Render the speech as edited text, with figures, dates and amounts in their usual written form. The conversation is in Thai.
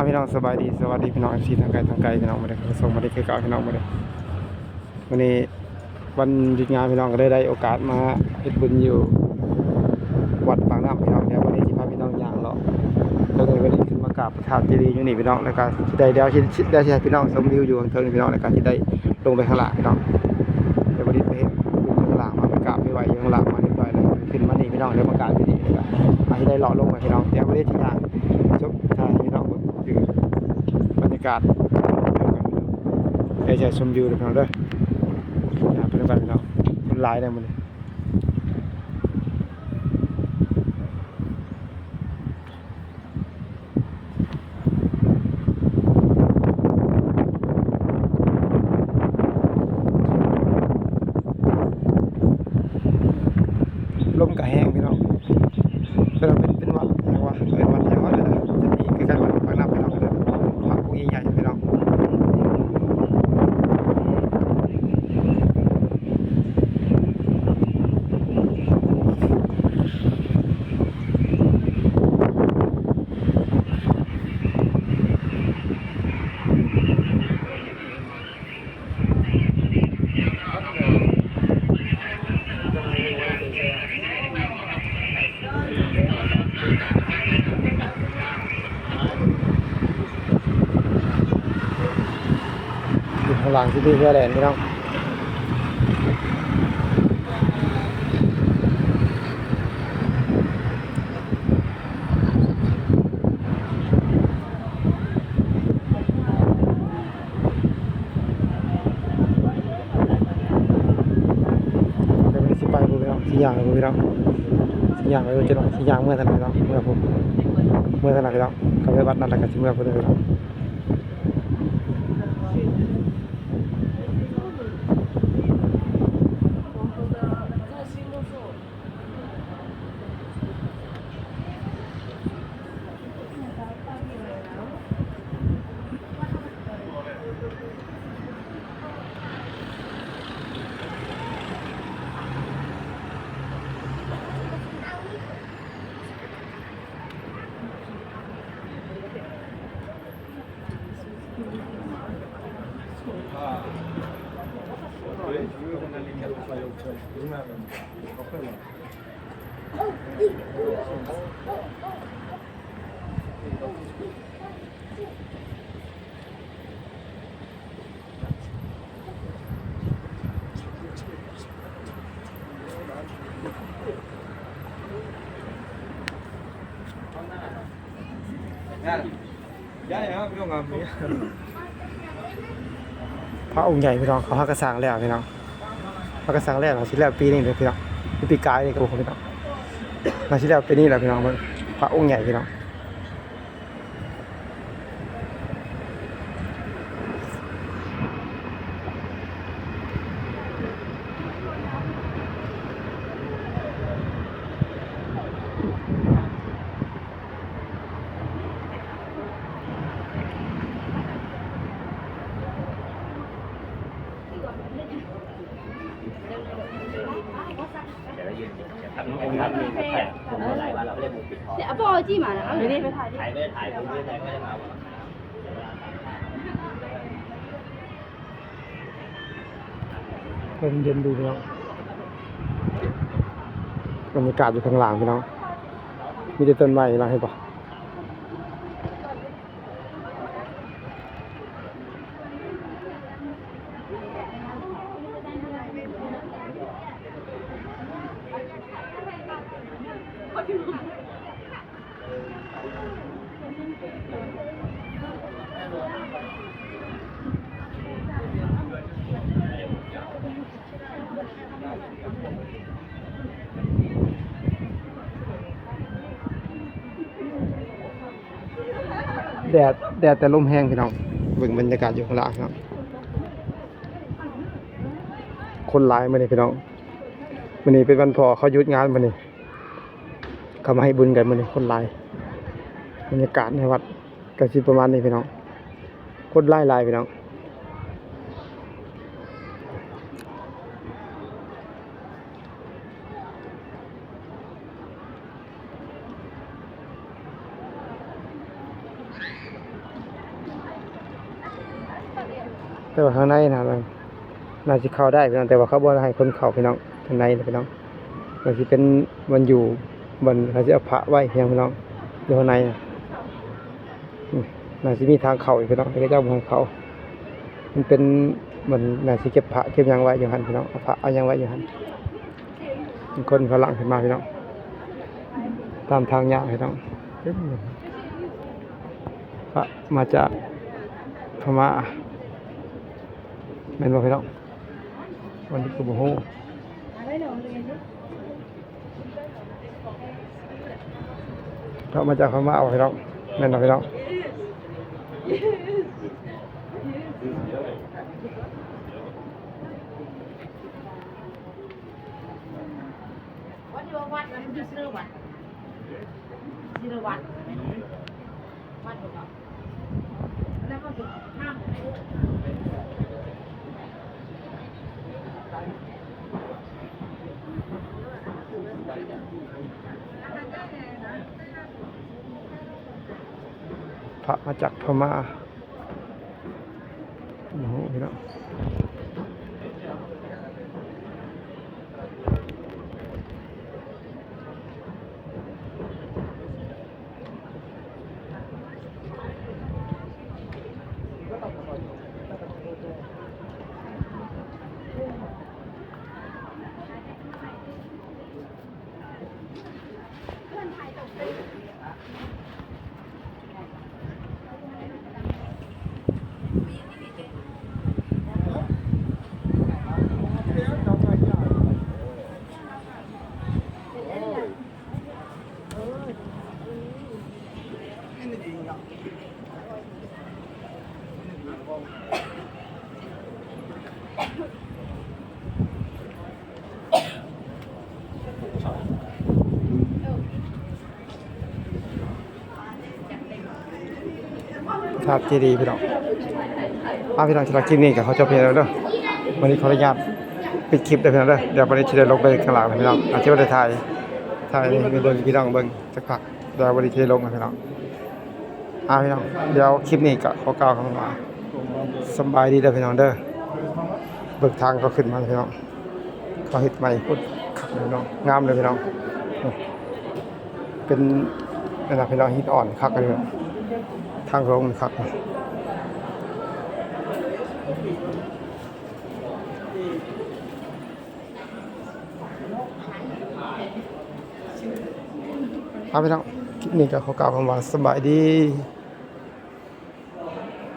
พี่น้องสบายดีสวัสดีพี่น้องที่ทางไกลพี่น้องมาได้ส่งมาได้คือเก่าพี่น้องมาได้วันนี้วันหยุดงานพี่น้องก็ได้โอกาสมาเฮ็ดบุญอยู่วัดปากน้ำพี่น้องเดี๋ยววันนี้สิพาพี่น้องย่างเลาะแล้วก็วันนี้ขึ้นมากราบพระธาตุเจดีย์อยู่นี่พี่น้องแล้วก็สิได้เดี๋ยวสิได้ให้พี่น้องชมวิวอยู่ข้างเทิงพี่น้องแล้วก็สิได้ลงไปข้างล่างพี่น้องเดี๋ยววันนี้ไปเฮ็ดบุญข้างล่างมาไปกราบไปไหว้อยู่ข้างล่างมาเรียบร้อยแล้วขึ้นมานี่พี่น้องเดี๋ยวมากราบที่นี่แล้วก็มาให้ได้เลาะลงไปพี่น้องเดี๋ยววันนี้สิย่างจบถ่ายพี่น้องอยู่บรรยากาศได้ชมวิวเลยพี่น้องเด้ออย่าไปกันพี่น้องคนหลายได้หมดเลยลมกระแห้งพี่น้องเป็นวัดอย่างว่าเป็นวัดอย่างว่าเลยนะจะมีใกล้ๆวัดปากน้ำพี่น้องเลยพระองค์ใหญ่ๆพี่น้องอยู่ข้างหลังที่พี่เพื่อแลนด์พี่น้องเดี๋ยววันนี้สิไปพูดพี่น้องสิย่างพูดพี่น้องสิย่างไปพูดจะหน่อยสิย่างเมื่อทันพี่น้องเมื่อผมเมื่อทันพี่น้องเขาไปวัดนั่นแหละกันสิเมื่อพูดเลยพี่น้องพระองค์ใหญ่พี่น้องเขาพักกระสังแล้วพี่น้องพักกระสังแล้วชิ้นแรกปีนี้เลยพี่น้องปีกายนี่ครับผมพี่น้องมาชิ้นแรกปีนี้แหละพี่น้องพระองค์ใหญ่พี่น้อง不好记嘛，然后有点被ถ่าย ถ่ายไม่ได้ถ่ายผมไม่ได้ถ่ายไม่ได้มาว่ะ เป็นเย็นดูพี่น้องบรรยากาศอยู่ข้างหลังพี่น้องมีแต่ต้นไม้เราให้ปะแดดแต่ลมแห้งพี่น้องเบิ่งบรรยากาศอยู่ข้างล่างครับคนหลายมาเลยพี่น้องวันนี้เป็นวันพอเขาหยุดงานมานี่เขามาให้บุญกันมานี่คนหลายบรรยากาศในวัดก็สิประมาณนี้พี่น้องคนหลายพี่น้อง เ แต่ว่าข้างในนะน่าจะเข้าได้พี่น้องแต่ว่าเขาบ่ให้คนเข้าพี่น้องข้างในนะพี่น้องมันสิเป็นมันอยู่บนเขาจะเอาพระไว้เพียงพี่น้องอยู่ข้างในนะน่าจะมีทางเข้าอีกพี่น้องแต่ก็เจ้าบ่ให้เข้ามันเป็นเหมือนน่าสิเก็บพระเก็บหยังไว้อยู่หั่นพี่น้องเอาพระเอาหยังไว้อยู่หั่นเป็นคนเขาหลังขึ้นมาพี่น้องตามทางยาวพี่น้องพระมาจากพม่าแม่นบ่พี่น้องวันนี้ก็บ่ฮู้พระมาจากพม่าบ่พี่น้องแม่นบ่พี่น้องวัดที่วัดมันอยู่ชื่อวัดชื่อวัดวัดถูกต้องแล้วก็ถูกห้าม พระมาจากพม่าโอ้โหพี่น้องครับเจดีย์พี่น้องพี่น้องสำหรับคลิปนี้ก็ขอจบเพียงเท่านี้เด้อวันนี้ขออนุญาตปิดคลิปเด้อพี่น้องเด้อเดี๋ยววันนี้จะได้ลงไปข้างหลังนะพี่น้องอาจจะไม่ได้ถ่ายนี่มีเบิ่งพี่น้องเบิ่งสักพักเดี๋ยววันนี้จะได้ลงนะพี่น้องพี่น้องเดี๋ยวคลิปนี้ก็ขอกล่าวคำว่าสบายดีเด้อพี่น้องเด้อเบิกทางเขาขึ้นมาพี่น้องเขาเฮ็ดใหม่พุดขับพี่น้องงามเลยพี่น้องเป็นนั่นน่ะพี่น้องหินอ่อนคักเลยทางลงครับพี่น้องคลิปนี้ก็ขอกล่าวคำว่าสบายดี